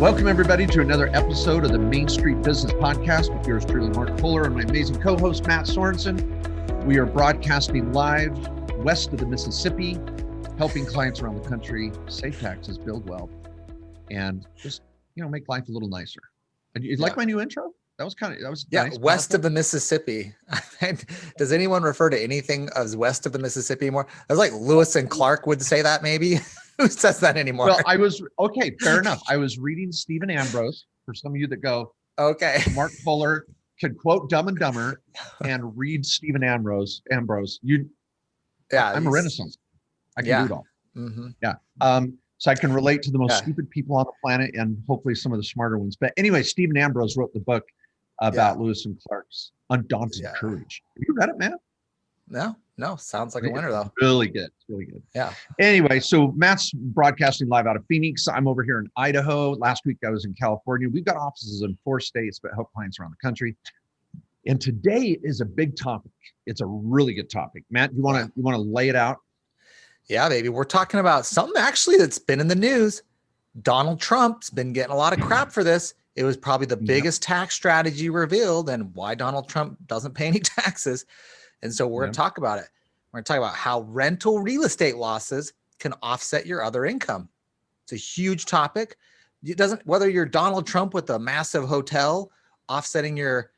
Welcome, everybody, to another episode of the Main Street Business Podcast with yours truly, Mark Kohler, and my amazing co-host, Matt Sorensen. We are broadcasting live west of the Mississippi, helping clients around the country save taxes, build wealth, and just, make life a little nicer. And you like my new intro? That was nice, west powerful. of the Mississippi. Does anyone refer to anything as west of the Mississippi anymore? I was like Lewis and Clark would say that maybe. Who says that anymore? Well, okay, fair enough. I was reading Stephen Ambrose, for some of you that go, okay, Mark Kohler could quote Dumb and Dumber and read Stephen Ambrose. I'm a Renaissance. I can do it all. Mm-hmm. Yeah. So I can relate to the most stupid people on the planet and hopefully some of the smarter ones. But anyway, Stephen Ambrose wrote the book about Lewis and Clark's Undaunted Courage. Have you read it, man? No. Sounds like a winner, though. Really good. Really good. Yeah. Anyway, so Matt's broadcasting live out of Phoenix. I'm over here in Idaho. Last week I was in California. We've got offices in 4 states, but help clients around the country. And today is a big topic. It's a really good topic. Matt, you want to lay it out? Yeah, baby. We're talking about something actually that's been in the news. Donald Trump's been getting a lot of crap for this. It was probably the biggest tax strategy revealed and why Donald Trump doesn't pay any taxes. And so we're going to talk about it. We're going to talk about how rental real estate losses can offset your other income. It's a huge topic. It doesn't, whether you're Donald Trump with a massive hotel offsetting your,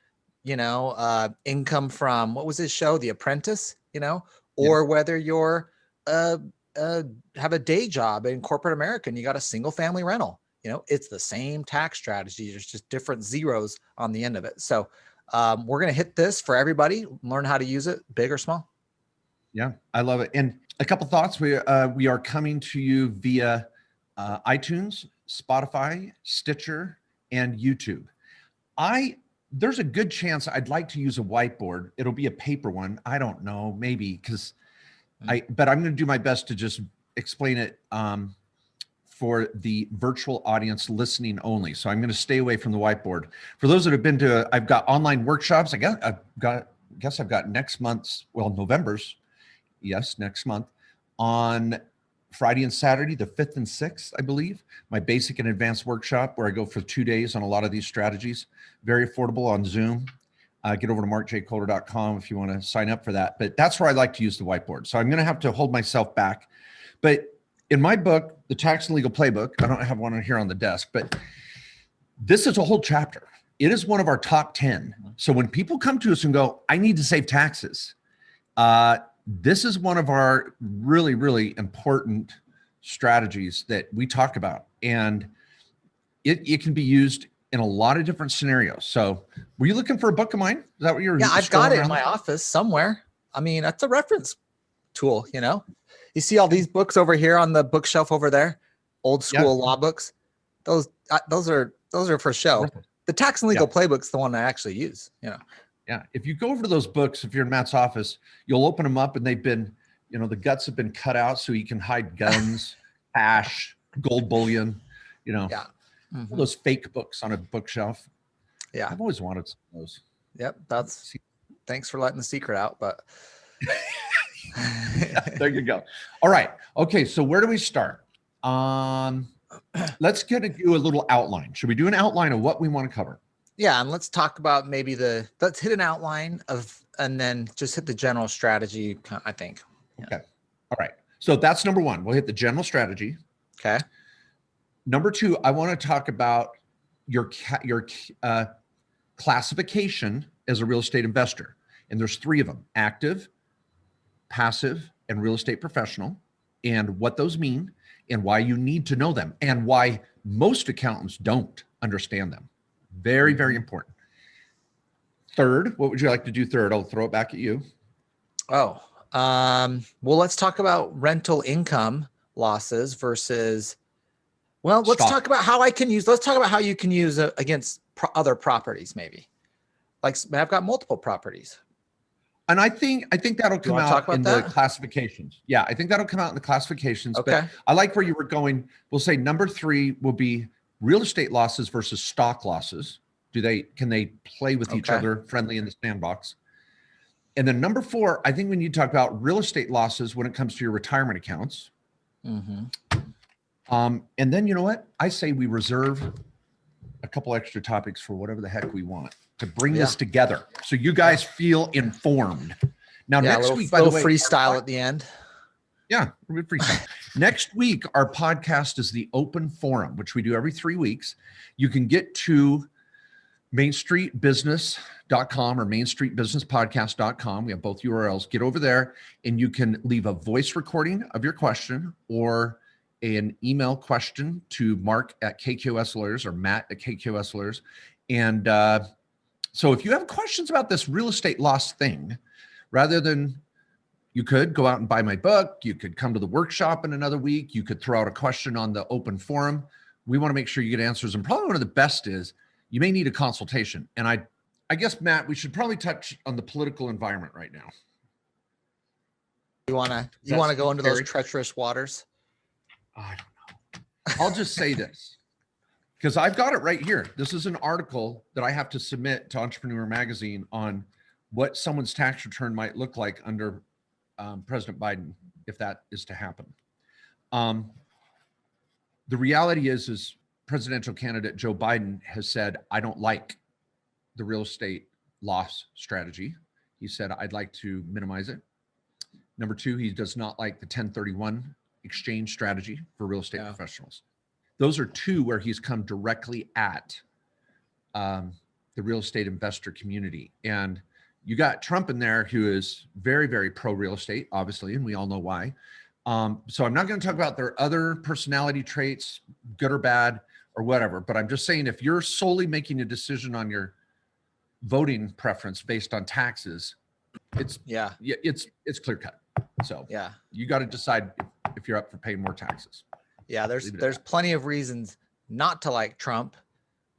income from, what was his show? The Apprentice, or whether you're, have a day job in corporate America and you got a single family rental, it's the same tax strategy. There's just different zeros on the end of it. So we're going to hit this for everybody, learn how to use it, big or small. Yeah, I love it. And a couple thoughts. We are coming to you via iTunes, Spotify, Stitcher, and YouTube. There's a good chance I'd like to use a whiteboard. It'll be a paper one. I don't know, maybe but I'm going to do my best to just explain it for the virtual audience listening only. So I'm going to stay away from the whiteboard. For those that have been to, I've got online workshops. I've got next month's, November's. Yes, next month on Friday and Saturday, the 5th and 6th, I believe, my basic and advanced workshop where I go for 2 days on a lot of these strategies. Very affordable on Zoom. Get over to markjkohler.com if you want to sign up for that. But that's where I like to use the whiteboard. So I'm going to have to hold myself back. But in my book, the Tax and Legal Playbook, I don't have one here on the desk, but this is a whole chapter. It is one of our top 10. So when people come to us and go, I need to save taxes, this is one of our really, really important strategies that we talk about. And it can be used in a lot of different scenarios. So were you looking for a book of mine? Is that what you're I've got it in my office somewhere. I mean, that's a reference tool, You see all these books over here on the bookshelf over there, old school law books. Those are for show. The Tax and Legal Playbook's the one I actually use, Yeah. If you go over to those books, if you're in Matt's office, you'll open them up and they've been, the guts have been cut out so you can hide guns, cash, gold bullion, all those fake books on a bookshelf. Yeah. I've always wanted some of those. Yep. Thanks for letting the secret out, but there you go. All right. Okay. So where do we start? Let's do a little outline. Should we do an outline of what we want to cover? Yeah, and let's talk about let's hit an outline and then just hit the general strategy, I think. Okay. All right. So that's number 1. We'll hit the general strategy. Okay. Number 2, I want to talk about your classification as a real estate investor. And there's 3 of them: active, passive, and real estate professional, and what those mean and why you need to know them and why most accountants don't understand them. Very, very important. Third, what would you like to do third? I'll throw it back at you. Well, let's talk about rental income losses versus, let's talk about how you can use against other properties, maybe. Like I've got multiple properties. And I think that'll come out in the classifications. Yeah, I think that'll come out in the classifications. Okay. But I like where you were going. We'll say number 3 will be real estate losses versus stock losses. Can they play with each other friendly in the sandbox? And then number 4, I think we need to talk about real estate losses when it comes to your retirement accounts. And then you know what? I say we reserve a couple extra topics for whatever the heck we want to bring this together, so you guys feel informed. Now, next week, by the way, freestyle at the end. Yeah, freestyle. Next week, our podcast is the Open Forum, which we do every 3 weeks. You can get to mainstreetbusiness.com or mainstreetbusinesspodcast.com. We have both URLs. Get over there and you can leave a voice recording of your question or an email question to Mark at KKOS Lawyers or Matt at KKOS Lawyers. And so if you have questions about this real estate loss thing, rather than, you could go out and buy my book, you could come to the workshop in another week, you could throw out a question on the open forum. We want to make sure you get answers. And probably one of the best is you may need a consultation. And I guess, Matt, we should probably touch on the political environment right now. You want to go into those treacherous waters? I don't know. I'll just say this, because I've got it right here. This is an article that I have to submit to Entrepreneur Magazine on what someone's tax return might look like under President Biden, if that is to happen. The reality is presidential candidate Joe Biden has said, I don't like the real estate loss strategy. He said, I'd like to minimize it. Number two, he does not like the 1031 exchange strategy for real estate professionals. Those are two where he's come directly at the real estate investor community. And you got Trump in there, who is very, very pro real estate, obviously, and we all know why. So I'm not going to talk about their other personality traits, good or bad or whatever, but I'm just saying, if you're solely making a decision on your voting preference based on taxes, it's clear cut. So you got to decide if you're up for paying more taxes. Yeah, there's plenty of reasons not to like Trump,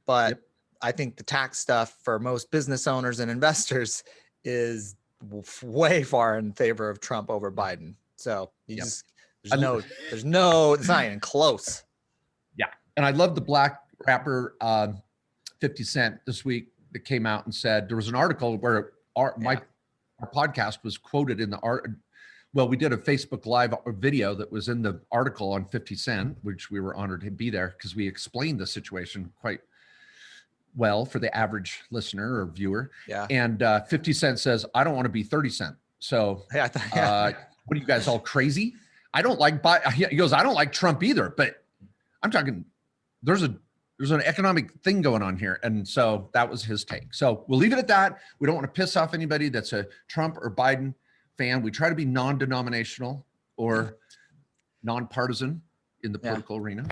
but I think the tax stuff for most business owners and investors is way far in favor of Trump over Biden. So there's no, it's not even close. Yeah. And I love the black rapper 50 Cent this week that came out and said, there was an article where our podcast was quoted in the art. Well, we did a Facebook Live video that was in the article on 50 Cent, which we were honored to be there because we explained the situation quite well for the average listener or viewer. Yeah. And 50 Cent says, I don't want to be 30 Cent. So what are you guys, all crazy? I don't like, he goes, I don't like Trump either, but I'm talking, there's an economic thing going on here. And so that was his take. So we'll leave it at that. We don't want to piss off anybody that's a Trump or Biden fan. We try to be non-denominational or nonpartisan in the political arena.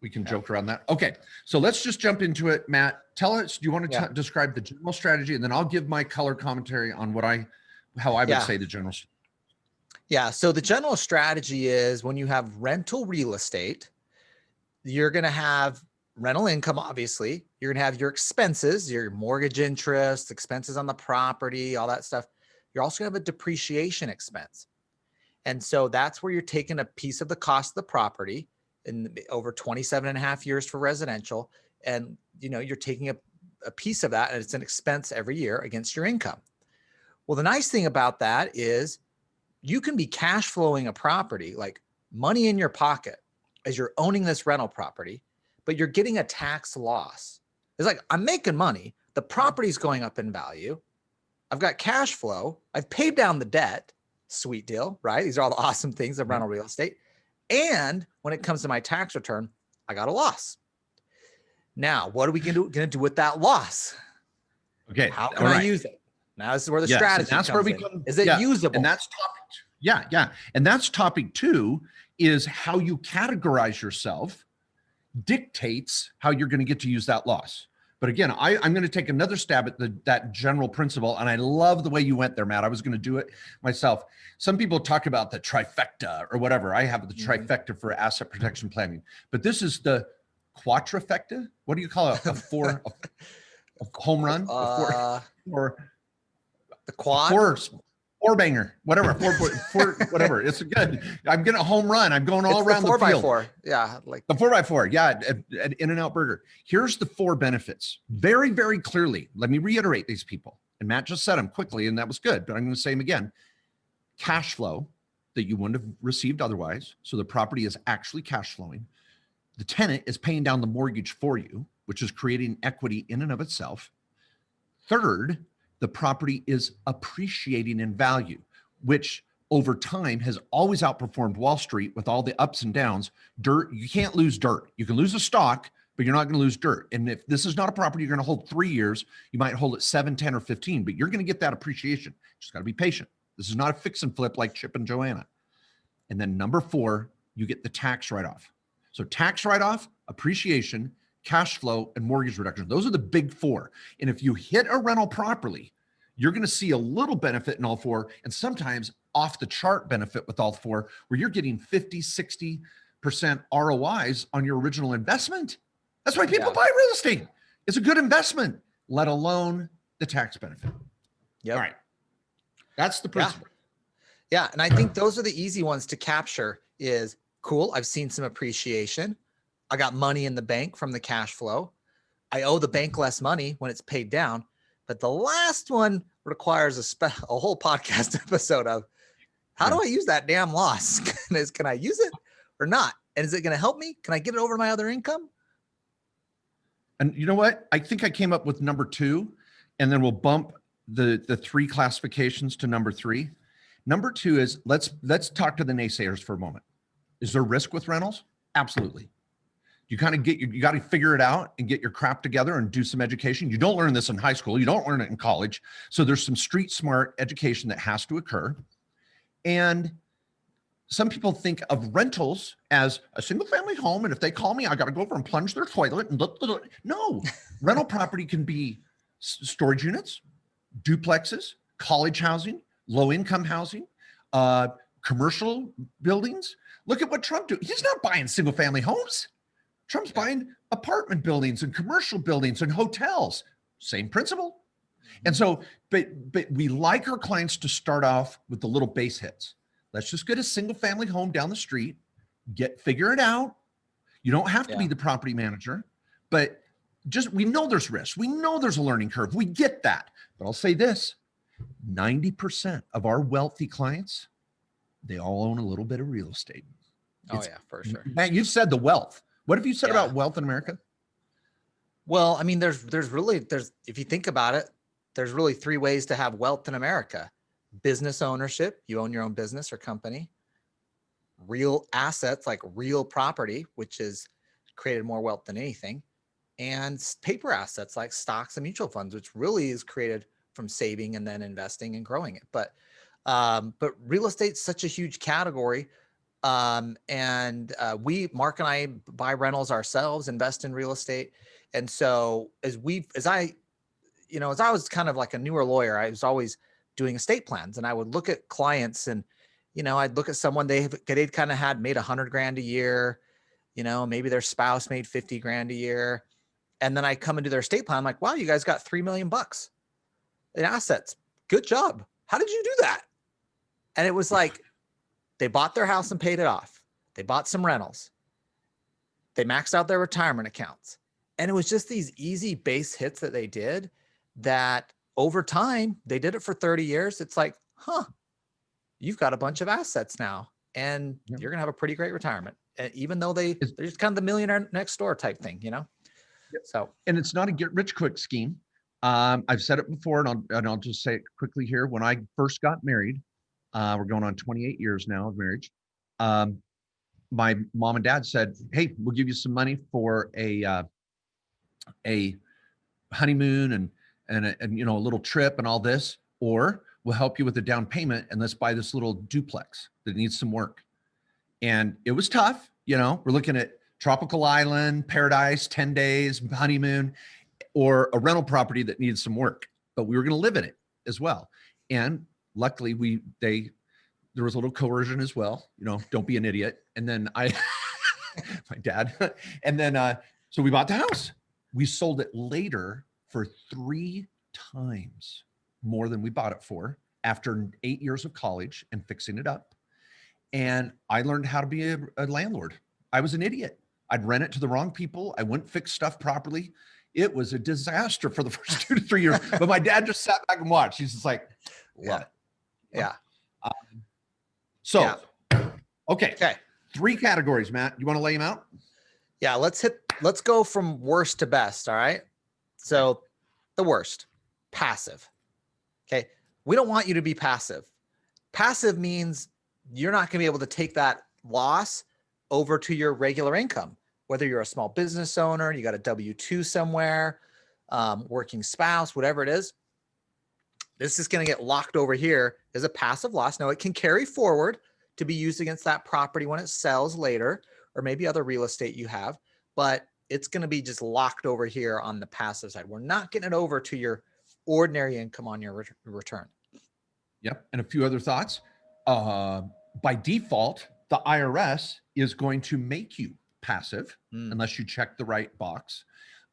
We can joke around that. Okay, so let's just jump into it. Matt, tell us, do you want to describe the general strategy, and then I'll give my color commentary on how I would say the general strategy. Yeah, so the general strategy is when you have rental real estate, you're going to have rental income, obviously. You're going to have your expenses, your mortgage interest, expenses on the property, all that stuff. You're also going to have a depreciation expense. And so that's where you're taking a piece of the cost of the property in over 27 and a half years for residential. And, you're taking a piece of that, and it's an expense every year against your income. Well, the nice thing about that is you can be cash flowing a property, like money in your pocket as you're owning this rental property, but you're getting a tax loss. It's like, I'm making money. The property's going up in value. I've got cash flow. I've paid down the debt. Sweet deal, right? These are all the awesome things of rental real estate. And when it comes to my tax return, I got a loss. Now, what are we going to do with that loss? Okay. How can I use it? Now, this is where the strategy comes in. Is it usable? And that's topic. And that's topic 2 is how you categorize yourself dictates how you're going to get to use that loss. But again, I'm going to take another stab at that general principle. And I love the way you went there, Matt. I was going to do it myself. Some people talk about the trifecta or whatever. I have the trifecta for asset protection planning, but this is the quadrifecta. What do you call it? A home run? Or the quad? Four banger, whatever, four, whatever. It's good. I'm getting a home run. I'm going all around the field. 4x4. Yeah. Like the 4x4. Yeah. At In-N-Out Burger. Here's the 4 benefits very, very clearly. Let me reiterate these people. And Matt just said them quickly, and that was good, but I'm going to say them again. Cash flow that you wouldn't have received otherwise. So the property is actually cash flowing. The tenant is paying down the mortgage for you. which is creating equity in and of itself. Third, the property is appreciating in value, which over time has always outperformed Wall Street with all the ups and downs. Dirt, you can't lose dirt. You can lose a stock, but you're not going to lose dirt. And if this is not a property you're going to hold 3 years, you might hold it 7, 10, or 15, but you're going to get that appreciation. Just got to be patient. This is not a fix and flip like Chip and Joanna. And then number 4, you get the tax write-off. So tax write-off, appreciation, cash flow, and mortgage reduction. Those are the big 4. And if you hit a rental properly, you're going to see a little benefit in all 4, and sometimes off the chart benefit with all 4, where you're getting 50, 60% ROIs on your original investment. That's why people buy real estate. It's a good investment, let alone the tax benefit. Yep. All right. That's the principle. Yeah. And I think those are the easy ones to capture is cool. I've seen some appreciation. I got money in the bank from the cash flow. I owe the bank less money when it's paid down. But the last one requires a whole podcast episode of how do I use that damn loss? Can I use it or not? And is it going to help me? Can I get it over my other income? And you know what? I think I came up with number 2, and then we'll bump the 3 classifications to number 3. Number 2 is let's talk to the naysayers for a moment. Is there risk with rentals? Absolutely. You kind of you got to figure it out and get your crap together and do some education. You don't learn this in high school. You don't learn it in college. So there's some street smart education that has to occur. And some people think of rentals as a single family home. And if they call me, I got to go over and plunge their toilet. And no, rental property can be storage units, duplexes, college housing, low income housing, commercial buildings. Look at what Trump do. He's not buying single family homes. Trump's buying apartment buildings and commercial buildings and hotels. Same principle. And so, but we like our clients to start off with the little base hits. Let's just get a single family home down the street, figure it out. You don't have to be the property manager, but we know there's risk. We know there's a learning curve. We get that. But I'll say this, 90% of our wealthy clients, they all own a little bit of real estate. For sure. Man, you've said the wealth. What have you said about wealth in America? Well, I mean, there's if you think about it, there's really 3 ways to have wealth in America. Business ownership, you own your own business or company. Real assets like real property, which is created more wealth than anything. And paper assets like stocks and mutual funds, which really is created from saving and then investing and growing it. But real estate's such a huge category. Mark and I buy rentals ourselves, invest in real estate. And so as I was kind of like a newer lawyer, I was always doing estate plans, and I would look at clients and, I'd look at someone, they'd kind of had made $100,000 a year, maybe their spouse made $50,000 a year. And then I come into their estate plan. I'm like, wow, you guys got $3 million in assets. Good job. How did you do that? And it was like, they bought their house and paid it off. They bought some rentals. They maxed out their retirement accounts. And it was just these easy base hits that they did that over time, they did it for 30 years. It's like, you've got a bunch of assets now and you're going to have a pretty great retirement. Even though they're just kind of the millionaire next door type thing, So, and it's not a get rich quick scheme. I've said it before, and I'll just say it quickly here. When I first got married, we're going on 28 years now of marriage. My mom and dad said, "Hey, we'll give you some money for a honeymoon and a little trip and all this, or we'll help you with the down payment and let's buy this little duplex that needs some work." And it was tough. We're looking at tropical island, paradise, 10 days, honeymoon, or a rental property that needs some work, but we were going to live in it as well. And luckily there was a little coercion as well, don't be an idiot. And then my dad, and then, so we bought the house. We sold it later for 3 times more than we bought it for after 8 years of college and fixing it up. And I learned how to be a landlord. I was an idiot. I'd rent it to the wrong people. I wouldn't fix stuff properly. It was a disaster for the first 2 to 3 years, but my dad just sat back and watched. He's just like, what? Yeah. Okay. 3 categories, Matt. You want to lay them out? Yeah. Let's hit let's go from worst to best. All right. So the worst, passive. Okay. We don't want you to be passive. Passive means you're not going to be able to take that loss over to your regular income, whether you're a small business owner, you got a W-2 somewhere, working spouse, whatever it is. This is going to get locked over here as a passive loss. Now it can carry forward to be used against that property when it sells later, or maybe other real estate you have, but it's going to be just locked over here on the passive side. We're not getting it over to your ordinary income on your return. Yep. And a few other thoughts. By default, the IRS is going to make you passive unless you check the right box.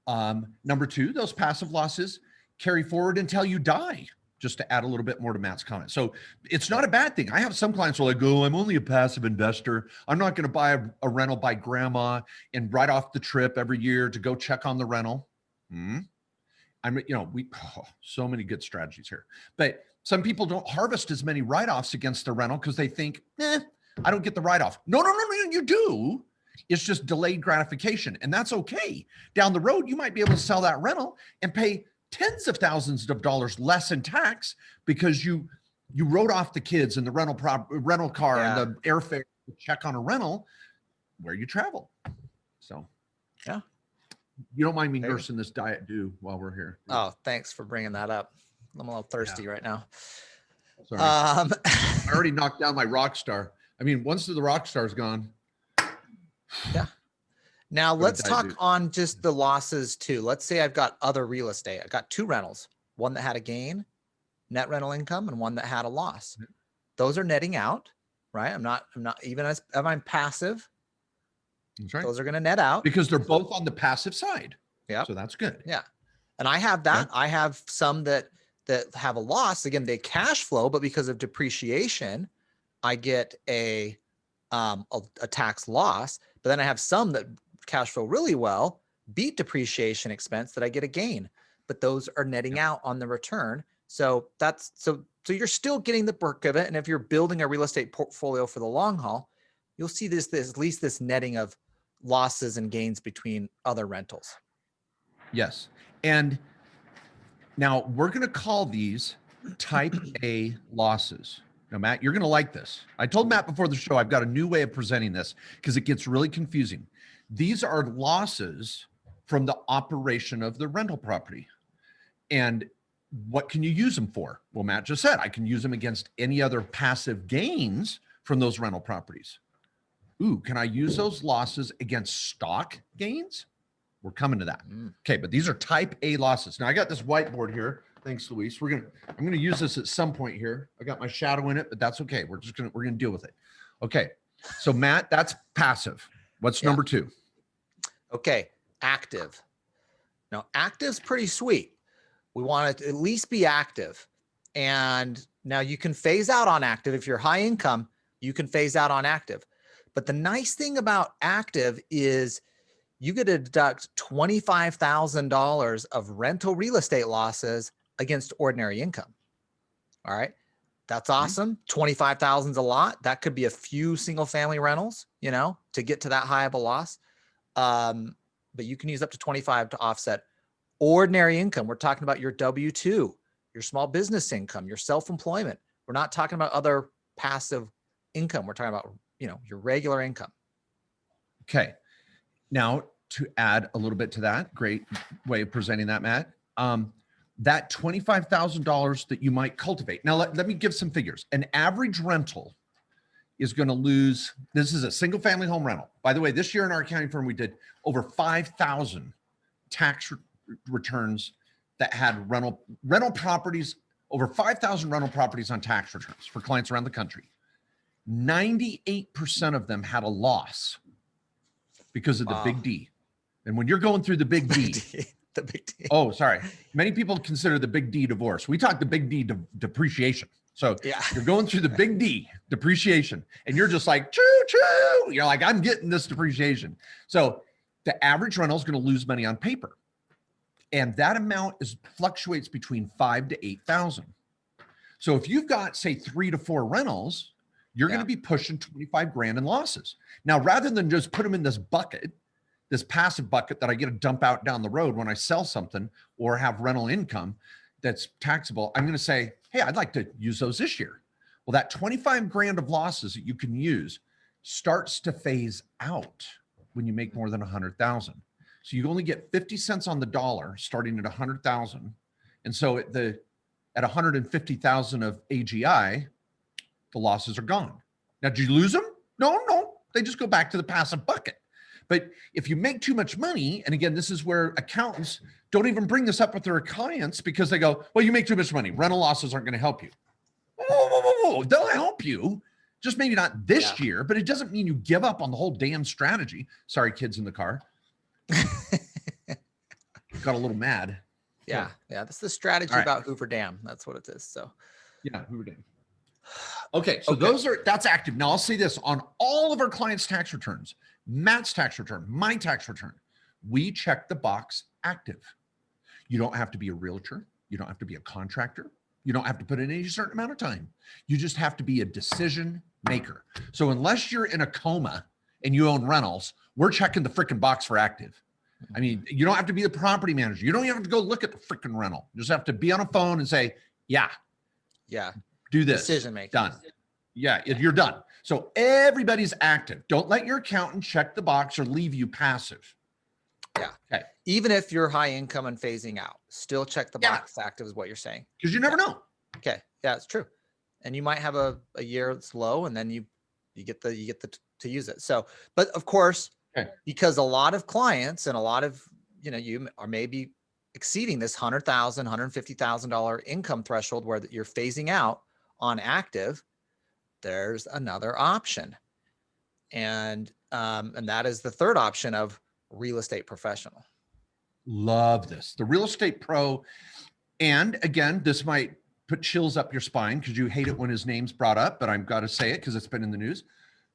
Number two, those passive losses carry forward until you die, just to add a little bit more to Matt's comment. So it's not a bad thing. I have some clients who are like, oh, I'm only a passive investor. I'm not going to buy a rental by grandma and write off the trip every year to go check on the rental. So many good strategies here. But some people don't harvest as many write-offs against the rental because they think, I don't get the write-off. No, you do. It's just delayed gratification. And that's okay. Down the road, you might be able to sell that rental and pay tens of thousands of dollars less in tax because you wrote off the kids and the rental car and the airfare to check on a rental where you travel. So, yeah. You don't mind me nursing this Diet Dew while we're here. Oh, thanks for bringing that up. I'm a little thirsty right now. Sorry. I already knocked down my Rockstar. I mean, once the Rockstar's gone. Yeah. Now let's talk on just the losses too. Let's say I've got other real estate. I got two rentals, one that had a gain, net rental income, and one that had a loss. Those are netting out, right? I'm not even if I'm passive. That's right. Those are going to net out because they're both on the passive side. Yeah. So that's good. Yeah. And I have that. Yeah. I have some that have a loss. Again, they cash flow, but because of depreciation, I get a tax loss. But then I have some that cash flow really well, beat depreciation expense, that I get a gain. But those are netting out on the return. So so you're still getting the perk of it. And if you're building a real estate portfolio for the long haul, you'll see this at least this netting of losses and gains between other rentals. Yes. And now we're going to call these type A losses. Now, Matt, you're going to like this. I told Matt before the show, I've got a new way of presenting this because it gets really confusing. These are losses from the operation of the rental property. And what can you use them for? Well, Matt just said, I can use them against any other passive gains from those rental properties. Ooh, can I use those losses against stock gains? We're coming to that. Okay, but these are type A losses. Now I got this whiteboard here. Thanks, Luis. I'm gonna use this at some point here. I got my shadow in it, but that's okay. We're gonna deal with it. Okay. So Matt, that's passive. What's number two? Okay, active. Now active's pretty sweet. We want it to at least be active. And now you can phase out on active. If you're high income, you can phase out on active. But the nice thing about active is you get to deduct $25,000 of rental real estate losses against ordinary income. All right. That's awesome. 25,000 is a lot. That could be a few single family rentals, to get to that high of a loss. But you can use up to 25 to offset ordinary income. We're talking about your W-2, your small business income, your self-employment. We're not talking about other passive income. We're talking about, your regular income. Okay. Now, to add a little bit to that, great way of presenting that, Matt, that $25,000 that you might cultivate. Now, let me give some figures. An average rental is going to lose, this is a single family home rental. By the way, this year in our accounting firm, we did over 5,000 tax returns that had rental properties, over 5,000 rental properties on tax returns for clients around the country. 98% of them had a loss because of the big D. And when you're going through the big D, the big D. Oh, sorry. Many people consider the big D divorce. We talk the big D depreciation. So you're going through the big D depreciation and you're just like, choo, choo. You're like, I'm getting this depreciation. So the average rental is going to lose money on paper. And that amount fluctuates between 5,000 to 8,000. So if you've got, say, 3 to 4 rentals, you're going to be pushing 25 grand in losses. Now, rather than just put them in this bucket this passive bucket that I get to dump out down the road when I sell something or have rental income that's taxable, I'm going to say, hey, I'd like to use those this year. Well, that 25 grand of losses that you can use starts to phase out when you make more than 100,000. So you only get 50 cents on the dollar starting at 100,000. And so at 150,000 of AGI, the losses are gone. Now, did you lose them? No, they just go back to the passive bucket. But if you make too much money, and again, this is where accountants don't even bring this up with their clients because they go, well, you make too much money. Rental losses aren't going to help you. Whoa. They'll help you, just maybe not this year, but it doesn't mean you give up on the whole damn strategy. Sorry, kids in the car. Got a little mad. Yeah. That's the strategy about Hoover Dam. That's what it is. So yeah, Hoover Dam. Okay, so that's active. Now I'll say this on all of our clients' tax returns, Matt's tax return, my tax return, we check the box active. You don't have to be a realtor. You don't have to be a contractor. You don't have to put in any certain amount of time. You just have to be a decision maker. So unless you're in a coma and you own rentals, we're checking the freaking box for active. I mean, you don't have to be the property manager. You don't even have to go look at the freaking rental. You just have to be on a phone and say, yeah, do this. Decision making. Done. Yeah, you're done. So everybody's active. Don't let your accountant check the box or leave you passive. Yeah. Okay. Even if you're high income and phasing out, still check the box active is what you're saying. Because you never know. Okay. Yeah, it's true. And you might have a year that's low and then you get to use it. So, but of course, because a lot of clients and a lot of, you are maybe exceeding this $100,000, $150,000 income threshold where you're phasing out on active, there's another option. And that is the third option of real estate professional. Love this. The real estate pro. And again, this might put chills up your spine because you hate it when his name's brought up, but I've got to say it because it's been in the news.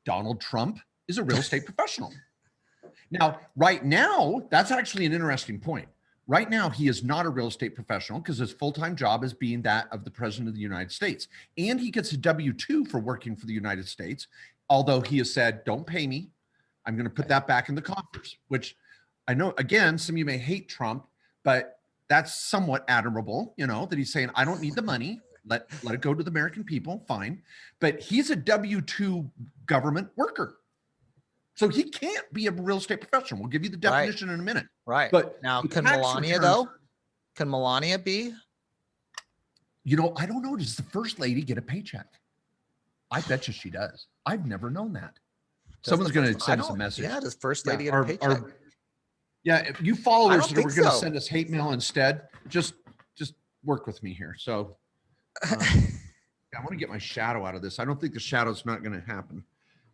Donald Trump is a real estate professional. Now, right now, that's actually an interesting point. Right now, he is not a real estate professional because his full-time job is being that of the president of the United States. And he gets a W-2 for working for the United States, although he has said, don't pay me. I'm going to put that back in the coffers, which I know, again, some of you may hate Trump, but that's somewhat admirable, that he's saying, I don't need the money. Let it go to the American people. Fine. But he's a W-2 government worker. So he can't be a real estate professional. We'll give you the definition in a minute. Right. But now, can Melania though? Can Melania be? I don't know. Does the first lady get a paycheck? I bet you she does. I've never known that. Someone's going to send us a message. Yeah, does first lady get a paycheck? If you followers that are going to send us hate mail instead, just work with me here. So I want to get my shadow out of this. I don't think the shadow's not going to happen.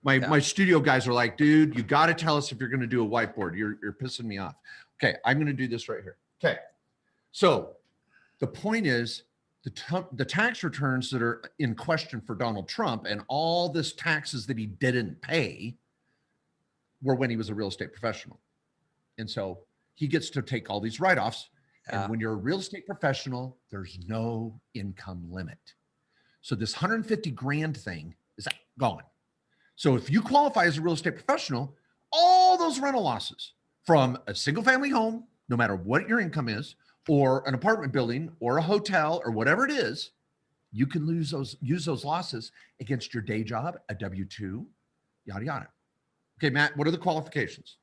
My studio guys are like, dude, you got to tell us if you're going to do a whiteboard. You're pissing me off. Okay, I'm going to do this right here. Okay, so the point is the tax returns that are in question for Donald Trump and all this taxes that he didn't pay were when he was a real estate professional. And so he gets to take all these write-offs. And when you're a real estate professional, there's no income limit. So this 150 grand thing is gone. So if you qualify as a real estate professional, all those rental losses from a single family home, no matter what your income is, or an apartment building or a hotel or whatever it is, you can use those losses against your day job, a W-2, yada, yada. Okay, Matt, what are the qualifications?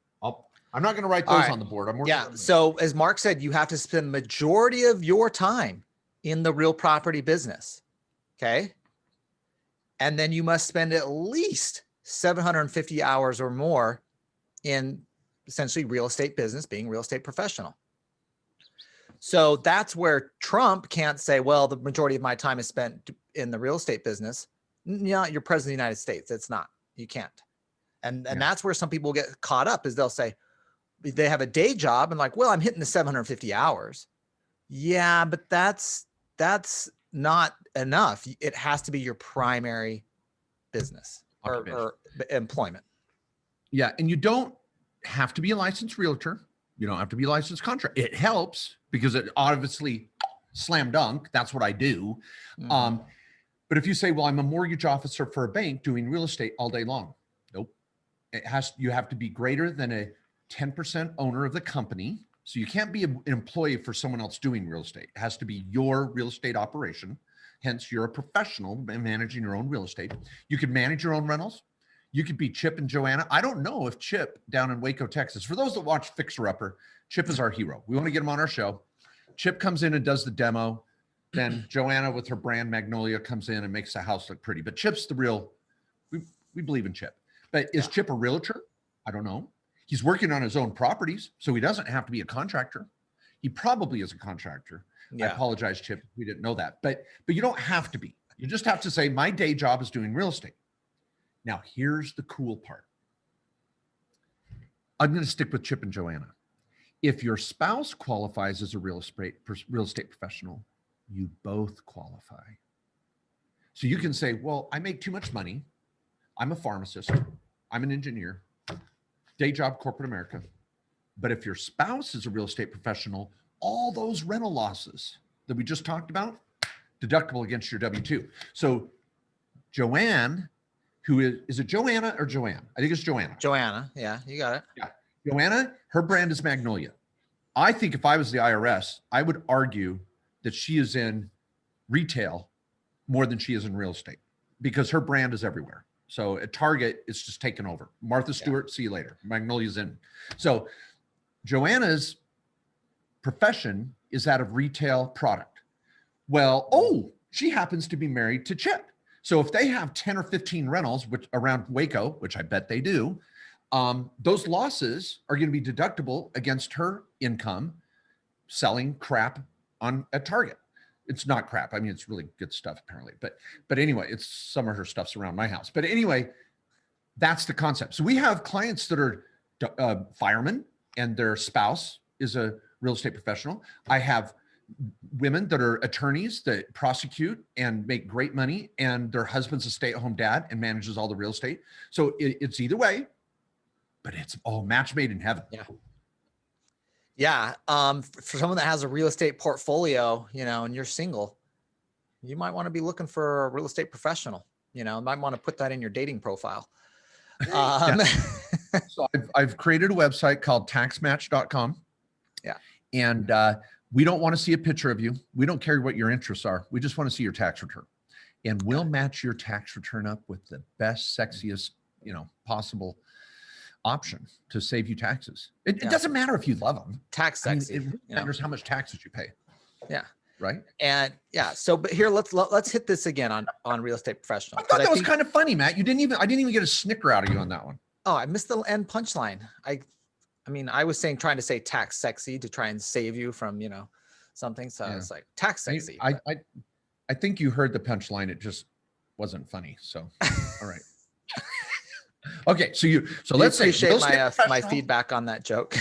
I'm not going to write those on the board. So as Mark said, you have to spend majority of your time in the real property business. Okay. And then you must spend at least 750 hours or more in essentially real estate business, being real estate professional. So that's where Trump can't say, well, the majority of my time is spent in the real estate business. Yeah, you're president of the United States. It's not. You can't. And that's where some people get caught up is they'll say they have a day job and like, well, I'm hitting the 750 hours. Yeah, but that's not enough. It has to be your primary business or employment. Yeah. And you don't have to be a licensed realtor. You don't have to be a licensed contractor. It helps because it obviously slam dunk. That's what I do. Mm-hmm. But if you say, well, I'm a mortgage officer for a bank doing real estate all day long. Nope. You have to be greater than a 10% owner of the company. So you can't be an employee for someone else doing real estate. It has to be your real estate operation. Hence, you're a professional managing your own real estate. You could manage your own rentals. You could be Chip and Joanna. I don't know if Chip down in Waco, Texas, for those that watch Fixer Upper, Chip is our hero. We want to get him on our show. Chip comes in and does the demo. Then Joanna with her brand Magnolia comes in and makes the house look pretty. But Chip's the real, we believe in Chip. But is Chip a realtor? I don't know. He's working on his own properties, so he doesn't have to be a contractor. He probably is a contractor. I apologize, Chip, we didn't know that. But you don't have to be. You just have to say, my day job is doing real estate. Now, here's the cool part. I'm going to stick with Chip and Joanna. If your spouse qualifies as a real estate professional, you both qualify. So you can say, well, I make too much money. I'm a pharmacist. I'm an engineer. Day job, corporate America. But if your spouse is a real estate professional, all those rental losses that we just talked about, deductible against your W-2. So Joanne, who is it Joanna or Joanne? I think it's Joanna. Joanna, yeah, you got it. Yeah, Joanna, her brand is Magnolia. I think if I was the IRS, I would argue that she is in retail more than she is in real estate because her brand is everywhere. So at Target, it's just taken over. Martha Stewart, see you later. Magnolia's in. So Joanna's profession is that of retail product. Well, she happens to be married to Chip. So if they have 10 or 15 rentals which around Waco, which I bet they do, those losses are going to be deductible against her income selling crap at Target. It's not crap. I mean, it's really good stuff apparently. But anyway, it's some of her stuff's around my house. But anyway, that's the concept. So we have clients that are firemen and their spouse is a real estate professional. I have women that are attorneys that prosecute and make great money, and their husband's a stay-at-home dad and manages all the real estate. So it's either way, but it's all match made in heaven. Yeah. For someone that has a real estate portfolio, and you're single, you might want to be looking for a real estate professional, might want to put that in your dating profile. So I've created a website called taxmatch.com. Yeah. And we don't want to see a picture of you. We don't care what your interests are. We just want to see your tax return. And we'll match your tax return up with the best, sexiest, possible option to save you taxes. It doesn't matter if you love them. Tax sexy. It really matters how much taxes you pay. Yeah. Right. And so, but here, let's hit this again on real estate professional. I thought that was kind of funny, Matt. I didn't even get a snicker out of you on that one. Oh, I missed the end punchline. I mean, I was trying to say tax sexy to try and save you from, something. So it's like tax sexy. I think you heard the punchline. It just wasn't funny. So, all right. Okay. So let's appreciate my feedback on that joke.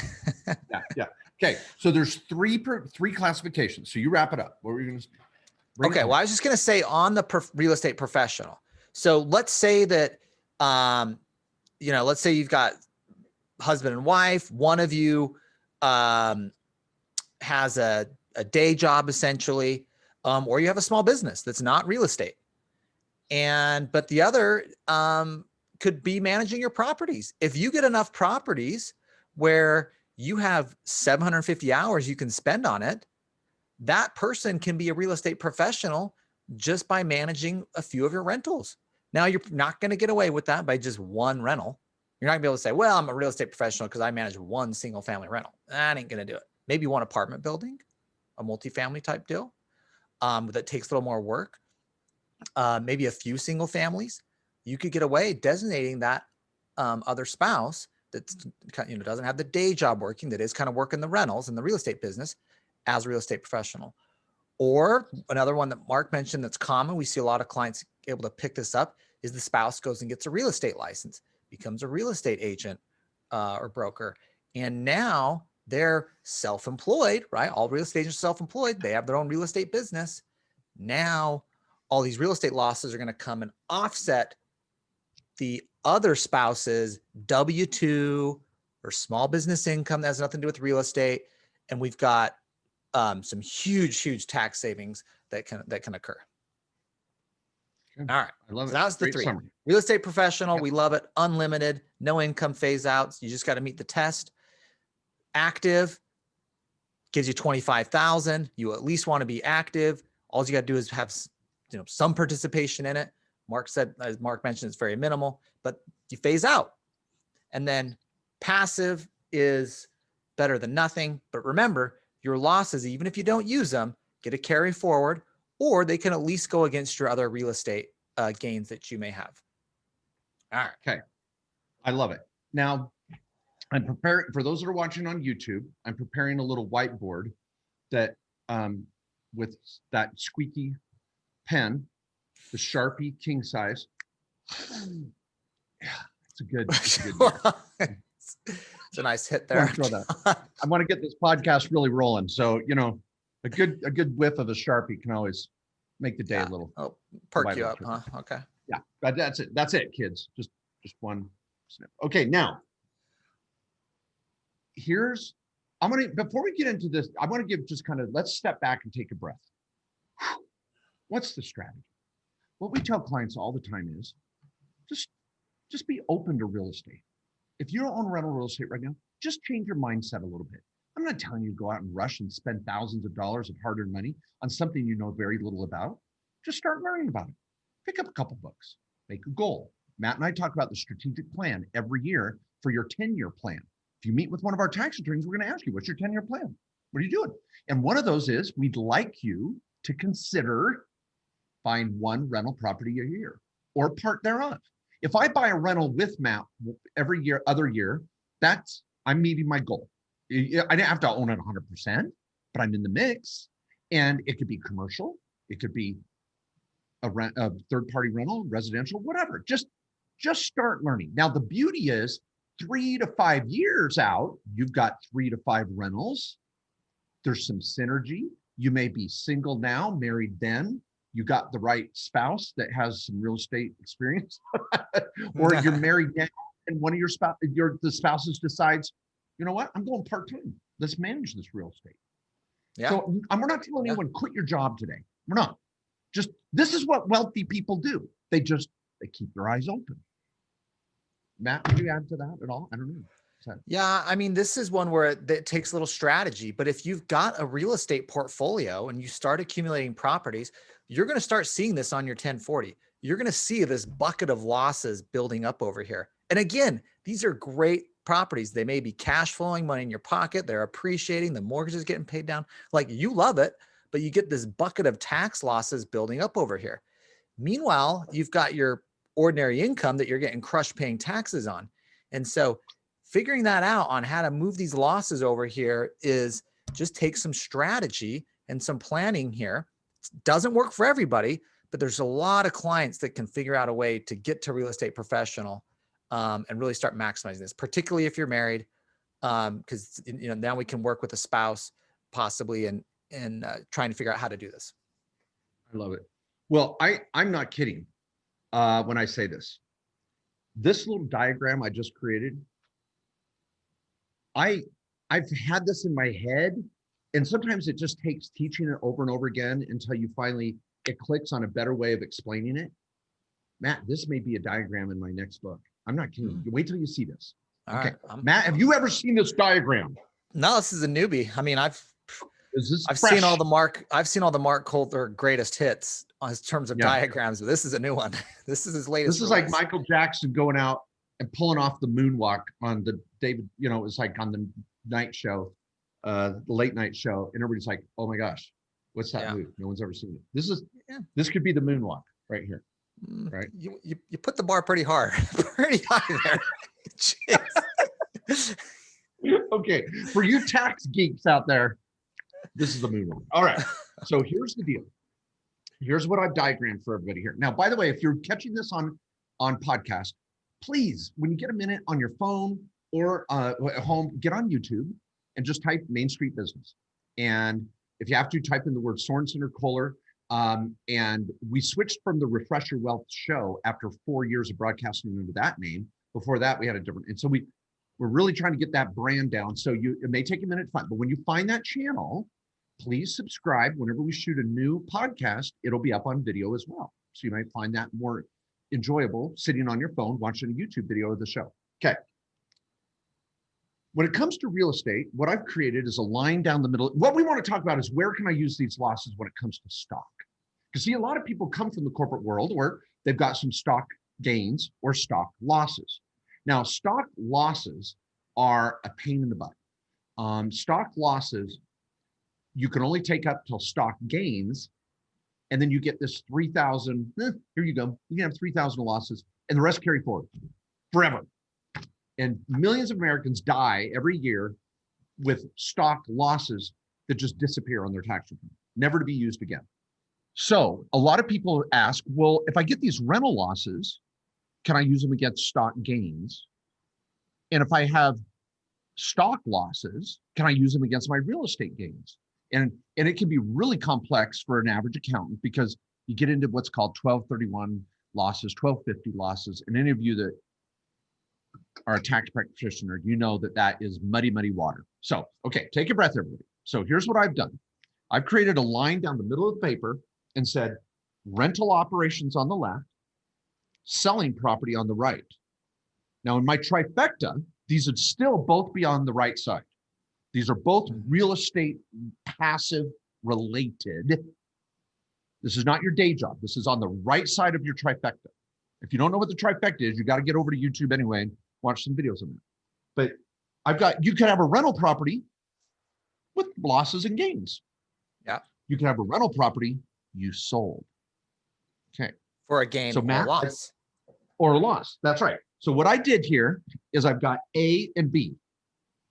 Yeah. Okay. So there's three classifications. So you wrap it up. What were you going to say? Okay. Well, I was just going to say on the real estate professional. So let's say that, let's say you've got husband and wife, one of you has a day job essentially, or you have a small business that's not real estate. But the other could be managing your properties. If you get enough properties where you have 750 hours you can spend on it, that person can be a real estate professional just by managing a few of your rentals. Now, you're not going to get away with that by just one rental. You're not gonna be able to say, well, I'm a real estate professional because I manage one single family rental. That ain't gonna do it. Maybe one apartment building, a multifamily type deal that takes a little more work. Maybe a few single families. You could get away designating that other spouse that doesn't have the day job working, that is kind of working the rentals in the real estate business as a real estate professional. Or another one that Mark mentioned that's common, we see a lot of clients able to pick this up, is the spouse goes and gets a real estate license, becomes a real estate agent or broker. And now they're self-employed, right? All real estate agents are self-employed. They have their own real estate business. Now, all these real estate losses are going to come and offset the other spouse's W-2 or small business income that has nothing to do with real estate. And we've got some huge tax savings that can occur. Good. All right. I love it. So that's the Great three. summary. Real estate professional. Yep. We love it. Unlimited, no income phase outs. You just got to meet the test. active, gives you 25,000. You at least want to be active. All you got to do is have, some participation in it. Mark said, as Mark mentioned, it's very minimal, but you phase out. And then passive is better than nothing. But remember, your losses, even if you don't use them, get a carry forward, or they can at least go against your other real estate gains that you may have. All right. Okay. I love it. Now, I'm preparing, for those that are watching on YouTube, I'm preparing a little whiteboard that with that squeaky pen, the Sharpie king size. Yeah, it's a good year. It's a nice hit there. I want to get this podcast really rolling. So, a good whiff of a Sharpie can always make the day a little. Oh, perk you up, huh? Okay. Yeah, but that's it. That's it, kids. Just one snip. Okay, now before we get into this, I want to give just let's step back and take a breath. What's the strategy? What we tell clients all the time is just be open to real estate. If you don't own rental real estate right now, just change your mindset a little bit. I'm not telling you to go out and rush and spend thousands of dollars of hard-earned money on something you know very little about. Just start learning about it. Pick up a couple books, make a goal. Matt and I talk about the strategic plan every year for your 10-year plan. If you meet with one of our tax attorneys, we're going to ask you, what's your 10-year plan? What are you doing? And one of those is, we'd like you to consider buying one rental property a year or part thereof. If I buy a rental with Matt every year, other year, I'm meeting my goal. I didn't have to own it 100%, but I'm in the mix. And it could be commercial. It could be a third-party rental, residential, whatever. Just start learning. Now, the beauty is 3 to 5 years out, you've got 3 to 5 rentals. There's some synergy. You may be single now, married then. You got the right spouse that has some real estate experience, or you're married now and one of the spouses decides, you know what, I'm going part-time. Let's manage this real estate. Yeah. So we're not telling anyone quit your job today. We're not. This is what wealthy people do. They keep their eyes open. Matt, would you add to that at all? I don't know. Yeah, I mean, this is one where it takes a little strategy, but if you've got a real estate portfolio and you start accumulating properties, you're going to start seeing this on your 1040. You're going to see this bucket of losses building up over here. And again, these are great properties. They may be cash flowing money in your pocket. They're appreciating. The mortgage is getting paid down. Like, you love it, but you get this bucket of tax losses building up over here. Meanwhile, you've got your ordinary income that you're getting crushed paying taxes on. And so figuring that out on how to move these losses over here is just take some strategy and some planning here. It doesn't work for everybody, but there's a lot of clients that can figure out a way to get to real estate professional and really start maximizing this, particularly if you're married, because now we can work with a spouse possibly and trying to figure out how to do this. I love it. Well, I'm not kidding when I say this. This little diagram I just created, I've had this in my head, and sometimes it just takes teaching it over and over again until it clicks on a better way of explaining it. Matt, this may be a diagram in my next book. I'm not kidding. Wait till you see this. All okay. Right. Matt, have you ever seen this diagram? No, this is a newbie. I mean, I've seen all the Mark Kohler greatest hits in terms of diagrams, but this is a new one. This is his latest. This is like Michael Jackson going out and pulling off the moonwalk on the David, it's like on the night show, the late night show. And everybody's like, oh my gosh, what's that move? No one's ever seen it. This could be the moonwalk right here. Right. You put the bar pretty hard, pretty high there. Okay. For you tax geeks out there, this is the moonwalk. All right. So here's the deal. Here's what I've diagrammed for everybody here. Now, by the way, if you're catching this on podcast, please, when you get a minute on your phone or at home, get on YouTube and just type Main Street Business. And if you have to, type in the word Sorensen or Kohler. And we switched from the Refresh Your Wealth show after 4 years of broadcasting under that name. Before that, we had a different, and so we're really trying to get that brand down. So it may take a minute to find, but when you find that channel, please subscribe. Whenever we shoot a new podcast, it'll be up on video as well. So you might find that more enjoyable sitting on your phone, watching a YouTube video of the show. Okay. When it comes to real estate, what I've created is a line down the middle. What we want to talk about is where can I use these losses when it comes to stock? Because see, a lot of people come from the corporate world where they've got some stock gains or stock losses. Now, stock losses are a pain in the butt. Stock losses, you can only take up till stock gains, and then you get this 3,000. Here you go. You can have 3,000 losses, and the rest carry forward forever. And millions of Americans die every year with stock losses that just disappear on their tax return, never to be used again. So a lot of people ask, well, if I get these rental losses, can I use them against stock gains? And if I have stock losses, can I use them against my real estate gains? And it can be really complex for an average accountant because you get into what's called 1231 losses, 1250 losses. And any of you that are a tax practitioner, you know that that is muddy, muddy water. So, okay, take a breath, everybody. So here's what I've done. I've created a line down the middle of the paper and said, rental operations on the left, selling property on the right. Now in my trifecta, these would still both be on the right side. These are both real estate passive related. This is not your day job. This is on the right side of your trifecta. If you don't know what the trifecta is, you got to get over to YouTube anyway and watch some videos on that. But you can have a rental property with losses and gains. Yeah. You can have a rental property you sold. Okay. For a gain or a loss. Or a loss. That's right. So what I did here is I've got A and B.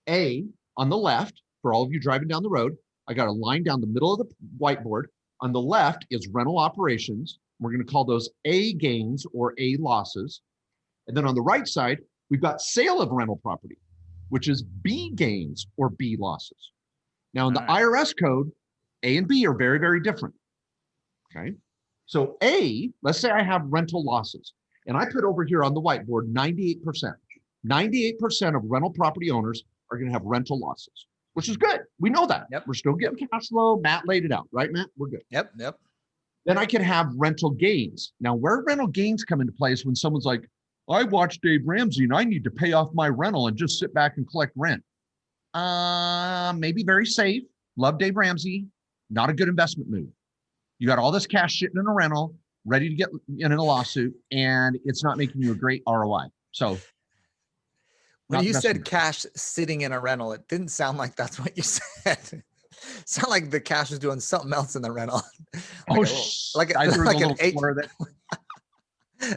A on the left, for all of you driving down the road, I got a line down the middle of the whiteboard. On the left is rental operations. We're going to call those A gains or A losses. And then on the right side, we've got sale of rental property, which is B gains or B losses. Now in the IRS code, A and B are very, very different. Okay. So A, let's say I have rental losses, and I put over here on the whiteboard 98%. 98% of rental property owners are going to have rental losses, which is good. We know that. Yep. We're still getting cash flow. Matt laid it out, right, Matt? We're good. Yep. Then I can have rental gains. Now, where rental gains come into play is when someone's like, I watched Dave Ramsey and I need to pay off my rental and just sit back and collect rent. Maybe very safe. Love Dave Ramsey. Not a good investment move. You got all this cash sitting in a rental, ready to get in a lawsuit, and it's not making you a great ROI. So when you said cash sitting in a rental, it didn't sound like that's what you said. Sound like the cash is doing something else in the rental. Like an eight.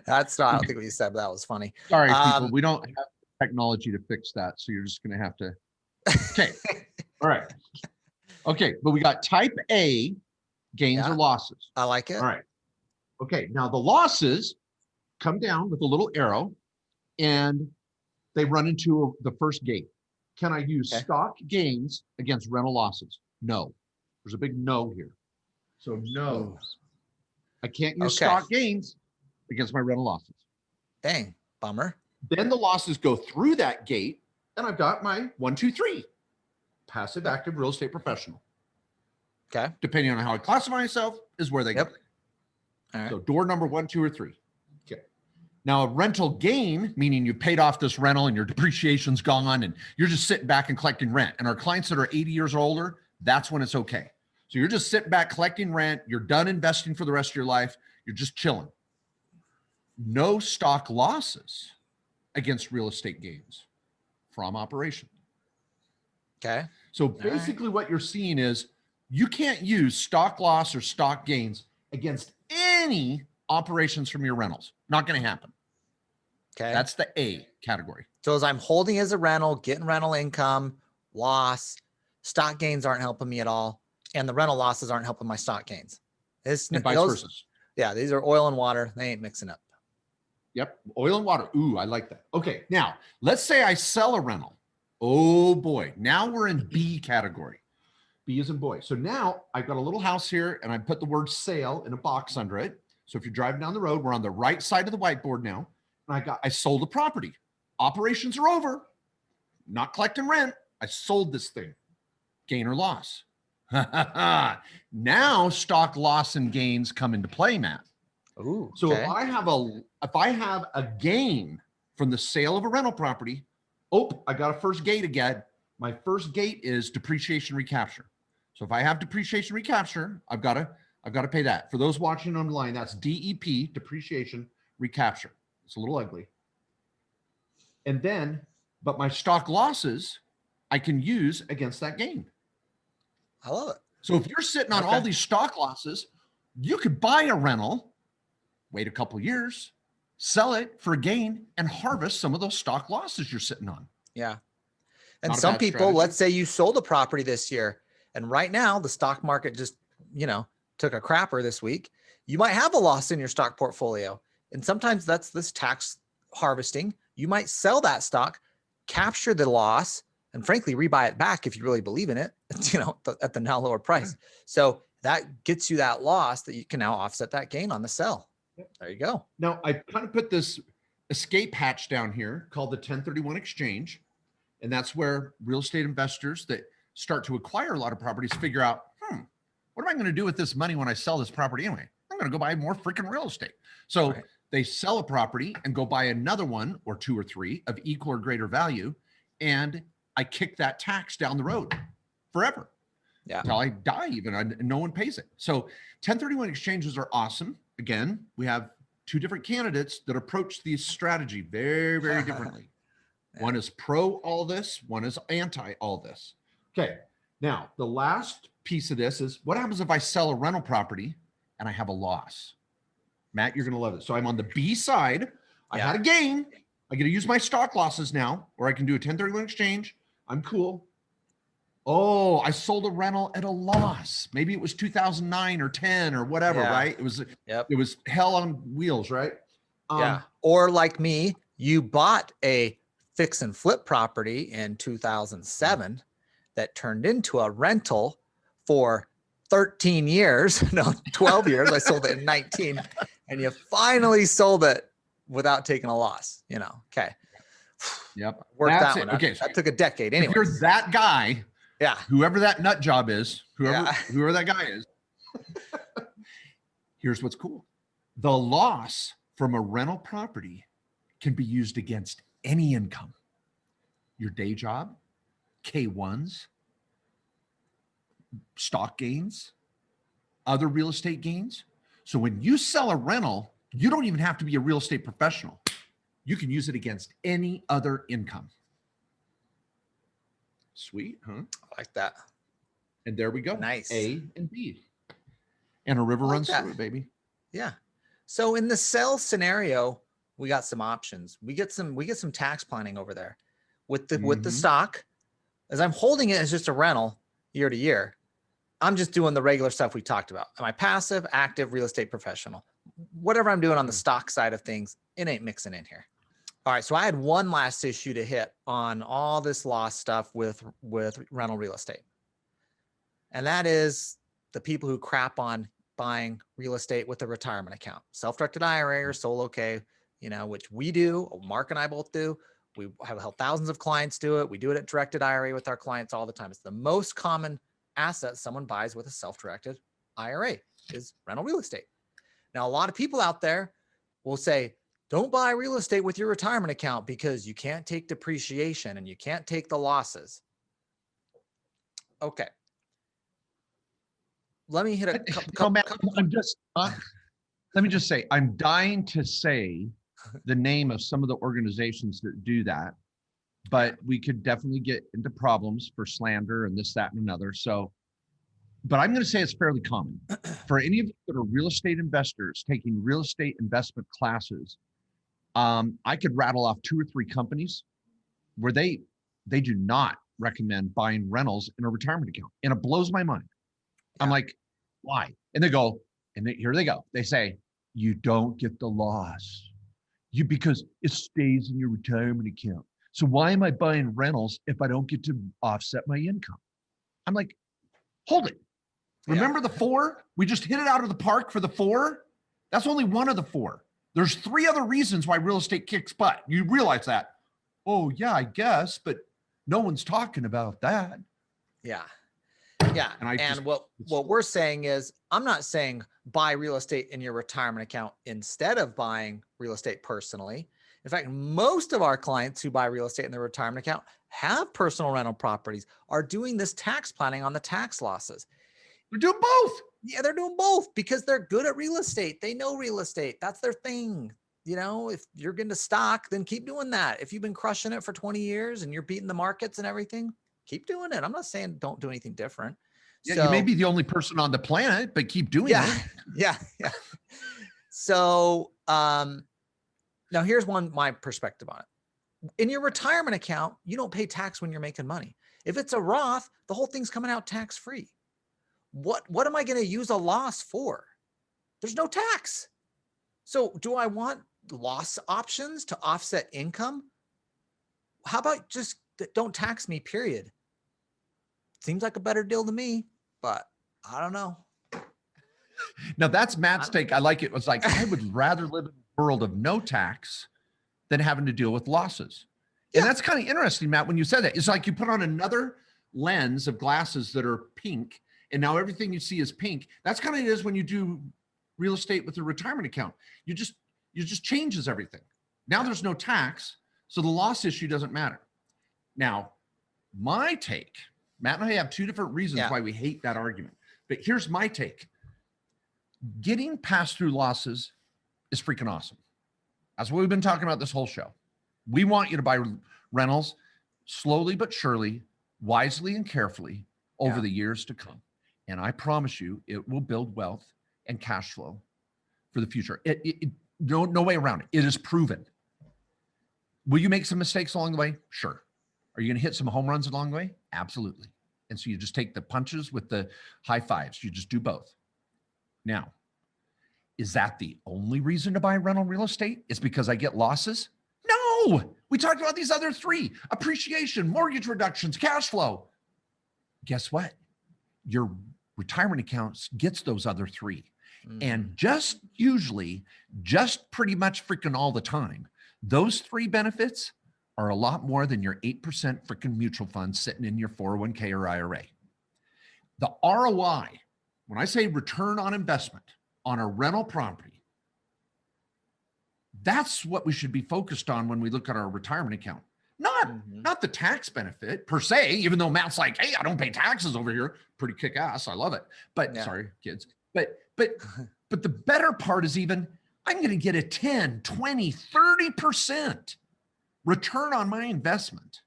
That's not, I don't think what you said, but that was funny. Sorry, people. We don't have technology to fix that. So you're just going to have to. Okay. All right. Okay. But we got type A gains or losses. I like it. All right. Okay. Now the losses come down with a little arrow and they run into the first gate. Can I use stock gains against rental losses? No. There's a big no here. So no. Ooh. I can't use stock gains against my rental losses. Dang, bummer. Then the losses go through that gate, and I've got my 1, 2, 3. Passive, active, real estate professional. Okay. Depending on how I classify myself is where they go. All right. So door number 1, 2, or 3. Okay. Now a rental gain, meaning you paid off this rental and your depreciation's gone and you're just sitting back and collecting rent. And our clients that are 80 years or older, that's when it's okay. So you're just sitting back collecting rent. You're done investing for the rest of your life. You're just chilling. No stock losses against real estate gains from operation. Okay. So basically what you're seeing is you can't use stock loss or stock gains against any operations from your rentals. Not going to happen. Okay. That's the A category. So as I'm holding as a rental, getting rental income, loss, stock gains aren't helping me at all. And the rental losses aren't helping my stock gains. And vice versa. Yeah, these are oil and water. They ain't mixing up. Yep. Oil and water. Ooh, I like that. Okay. Now, let's say I sell a rental. Oh boy. Now we're in B category. B as in boy. So now I've got a little house here and I put the word sale in a box under it. So if you're driving down the road, we're on the right side of the whiteboard now. And I sold a property. Operations are over. Not collecting rent. I sold this thing. Gain or loss. Now stock loss and gains come into play, Matt. Ooh, so if I have a gain from the sale of a rental property, Oh, I got a first gate again. My first gate is depreciation recapture. So if I have depreciation recapture, I've got to pay that. For those watching online, that's DEP, depreciation recapture. It's a little ugly. And then, but my stock losses, I can use against that gain. I love it. So if you're sitting on all these stock losses, you could buy a rental, wait a couple years, sell it for a gain, and harvest some of those stock losses you're sitting on. Yeah. And Not a some bad people, strategy. let's say you sold a property this year, and right now the stock market just, took a crapper this week. You might have a loss in your stock portfolio. And sometimes that's this tax harvesting. You might sell that stock, capture the loss, and frankly, rebuy it back if you really believe in it, at the now lower price. So that gets you that loss that you can now offset that gain on the sell. There you go. Now, I kind of put this escape hatch down here called the 1031 exchange. And that's where real estate investors that start to acquire a lot of properties figure out, what am I going to do with this money when I sell this property anyway? I'm going to go buy more freaking real estate. So they sell a property and go buy another one or two or three of equal or greater value. And I kick that tax down the road forever. Yeah. Until I die even, and no one pays it. So 1031 exchanges are awesome. Again, we have two different candidates that approach this strategy very, very differently. One is pro all this, one is anti all this. Okay. Now, the last piece of this is what happens if I sell a rental property and I have a loss? Matt, you're going to love it. So I'm on the B side. I had a gain. I get to use my stock losses now, or I can do a 1031 exchange. I'm cool. Oh, I sold a rental at a loss. Maybe it was 2009 or 10 or whatever, right? It was hell on wheels, right? Or like me, you bought a fix and flip property in 2007 that turned into a rental for 13 years, no, 12 years. I sold it in 19, and you finally sold it without taking a loss, Okay. Yep. Worked that one. Okay. That took a decade anyway. If you're that guy, whoever that nut job is, whoever that guy is, here's what's cool. The loss from a rental property can be used against any income. Your day job, K1s, stock gains, other real estate gains. So when you sell a rental, you don't even have to be a real estate professional. You can use it against any other income. Sweet, huh? I like that. And there we go. Nice. A and B. And a river runs through it, baby. Yeah. So in the sell scenario, we got some options. We get some tax planning over there with the stock. As I'm holding it as just a rental year to year, I'm just doing the regular stuff we talked about. Am I passive, active, real estate professional? Whatever I'm doing on the stock side of things, it ain't mixing in here. All right. So I had one last issue to hit on all this loss stuff with rental real estate. And that is the people who crap on buying real estate with a retirement account, self-directed IRA or solo K, which we do. Mark and I both do. We have helped thousands of clients do it. We do it at directed IRA with our clients all the time. It's the most common asset someone buys with a self-directed IRA is rental real estate. Now, a lot of people out there will say, don't buy real estate with your retirement account because you can't take depreciation and you can't take the losses. Okay. Let me hit let me just say, I'm dying to say the name of some of the organizations that do that, but we could definitely get into problems for slander and this, that, and another. So, but I'm going to say it's fairly common for any of you that are real estate investors taking real estate investment classes. I could rattle off 2 or 3 companies where they do not recommend buying rentals in a retirement account. And it blows my mind. I'm like, why? And they go, here they go. They say, you don't get the loss. Because it stays in your retirement account. So why am I buying rentals if I don't get to offset my income? I'm like, hold it. Remember the 4? We just hit it out of the park for the 4. That's only one of the 4. There's 3 other reasons why real estate kicks butt. You realize that? Oh yeah, I guess, but no one's talking about that. Yeah. Yeah. And what we're saying is, I'm not saying buy real estate in your retirement account instead of buying real estate personally. In fact, most of our clients who buy real estate in their retirement account have personal rental properties, are doing this tax planning on the tax losses. They're doing both. Yeah, they're doing both because they're good at real estate. They know real estate. That's their thing. You know, if you're getting to stock, then keep doing that. If you've been crushing it for 20 years and you're beating the markets and everything, keep doing it. I'm not saying don't do anything different. Yeah, So, you may be the only person on the planet, but keep doing it. Yeah. So now here's my perspective on it. In your retirement account, you don't pay tax when you're making money. If it's a Roth, the whole thing's coming out tax-free. What am I going to use a loss for? There's no tax. So do I want loss options to offset income? How about just don't tax me, period? Seems like a better deal to me, but I don't know. Now that's Matt's take. I like it. It was like, I would rather live in a world of no tax than having to deal with losses. And that's kind of interesting, Matt, when you said that. It's like you put on another lens of glasses that are pink, and now everything you see is pink. That's kind of it is when you do real estate with a retirement account. You just changes everything. Now there's no tax, so the loss issue doesn't matter. Now, my take, Matt and I have two different reasons why we hate that argument. But here's my take. Getting pass-through losses is freaking awesome. That's what we've been talking about this whole show. We want you to buy rentals slowly but surely, wisely and carefully over the years to come. And I promise you, it will build wealth and cash flow for the future. No way around it. It is proven. Will you make some mistakes along the way? Sure. Are you going to hit some home runs along the way? Absolutely. And so you just take the punches with the high fives. You just do both. Now, is that the only reason to buy rental real estate? Is because I get losses? No, we talked about these other three: appreciation, mortgage reductions, cash flow. Guess what? Your retirement accounts gets those other three. And just pretty much freaking all the time, those three benefits are a lot more than your 8% freaking mutual fund sitting in your 401k or IRA. The ROI, when I say return on investment on a rental property, that's what we should be focused on when we look at our retirement account. Not the tax benefit per se, even though Matt's like, hey, I don't pay taxes over here. Pretty kick ass. I love it. But sorry, kids. But the better part is even, I'm going to get a 10, 20, 30% return on my investment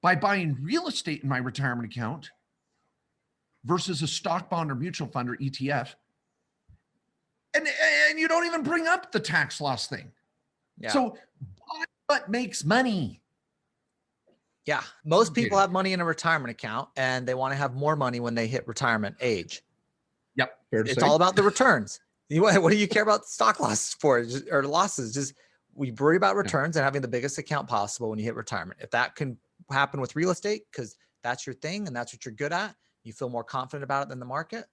by buying real estate in my retirement account versus a stock, bond, or mutual fund or ETF. And you don't even bring up the tax loss thing. Yeah. So buy what makes money. Yeah. Most people have money in a retirement account and they want to have more money when they hit retirement age. Yep. It's all about the returns. What do you care about stock losses for or losses? Just we worry about returns and having the biggest account possible when you hit retirement. If that can happen with real estate, because that's your thing and that's what you're good at, you feel more confident about it than the market,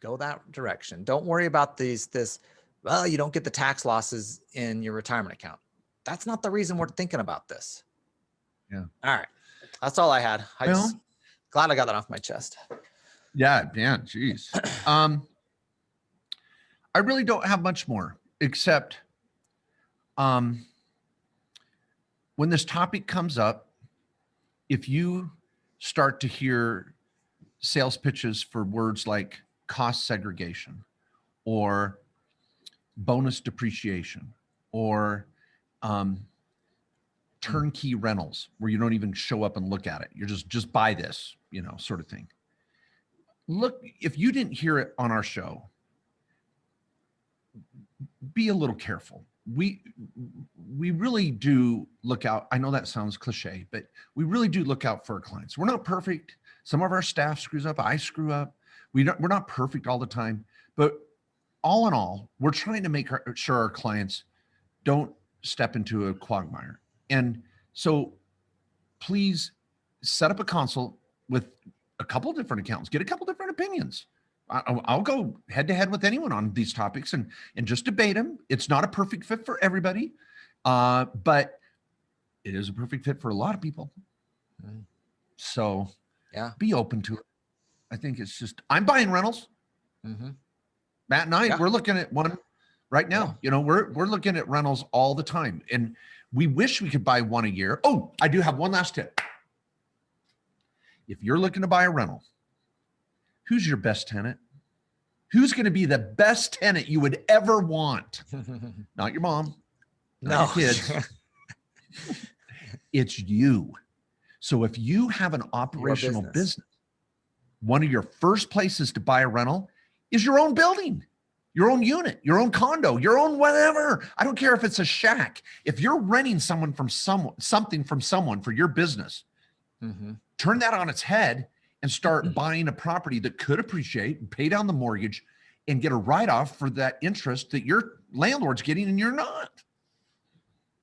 go that direction. Don't worry about you don't get the tax losses in your retirement account. That's not the reason we're thinking about this. Yeah. All right. That's all I had. Glad I got that off my chest. Yeah. Geez. I really don't have much more except when this topic comes up, if you start to hear sales pitches for words like cost segregation or bonus depreciation or turnkey rentals where you don't even show up and look at it, you're just buy this, sort of thing. Look, if you didn't hear it on our show, be a little careful. We really do look out. I know that sounds cliche, but we really do look out for our clients. We're not perfect. Some of our staff screws up. I screw up. We're not perfect all the time, but all in all, we're trying to make sure our clients don't step into a quagmire. And so please set up a consult with a couple of different accountants, get a couple different opinions. I'll go head to head with anyone on these topics and just debate them. It's not a perfect fit for everybody, but it is a perfect fit for a lot of people. So be open to it. I think it's just, I'm buying rentals. Matt and I, we're looking at one right now. You know, we're looking at rentals all the time, and we wish we could buy one a year. Oh, I do have one last tip. If you're looking to buy a rental, who's your best tenant? Who's going to be the best tenant you would ever want? Not your mom, not your kids. It's you. So if you have an operational business, one of your first places to buy a rental is your own building, your own unit, your own condo, your own whatever. I don't care if it's a shack. If you're renting something from someone for your business, turn that on its head and start buying a property that could appreciate and pay down the mortgage and get a write-off for that interest that your landlord's getting and you're not.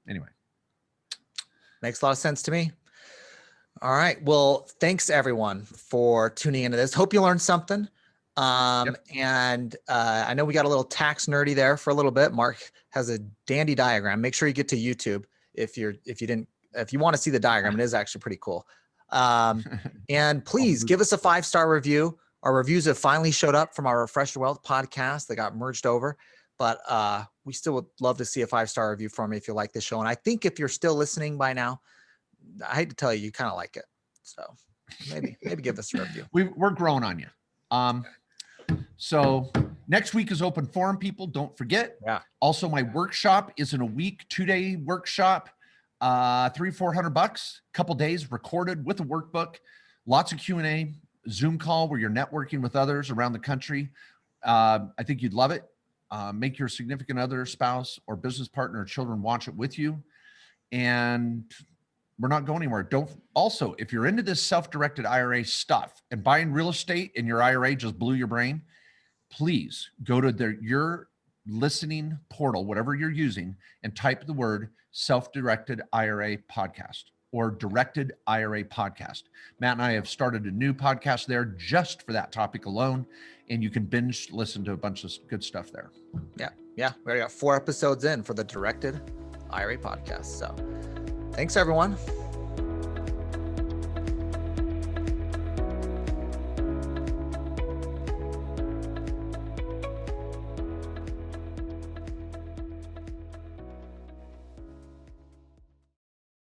Anyway. Makes a lot of sense to me. All right. Well, thanks everyone for tuning into this. Hope you learned something. And I know we got a little tax nerdy there for a little bit. Mark has a dandy diagram. Make sure you get to YouTube if you want to see the diagram. It is actually pretty cool. And please give us a 5-star review. Our reviews have finally showed up from our Refresh Your Wealth podcast. They got merged over, but we still would love to see a 5-star review from you if you like this show. And I think if you're still listening by now, I hate to tell you, you kind of like it. So maybe give us a review. We're growing on you. So next week is open forum, people. Don't forget. Yeah. Also, my workshop is in a week, 2-day workshop, $300-400, couple days recorded with a workbook, lots of Q&A, Zoom call where you're networking with others around the country. I think you'd love it. Make your significant other, spouse, or business partner or children watch it with you. And we're not going anywhere. Also, if you're into this self-directed IRA stuff and buying real estate and your IRA just blew your brain, please go to your listening portal, whatever you're using, and type the word self-directed IRA podcast or directed IRA podcast. Matt and I have started a new podcast there just for that topic alone, and you can binge listen to a bunch of good stuff there. Yeah. We already got 4 episodes in for the directed IRA podcast. So thanks everyone.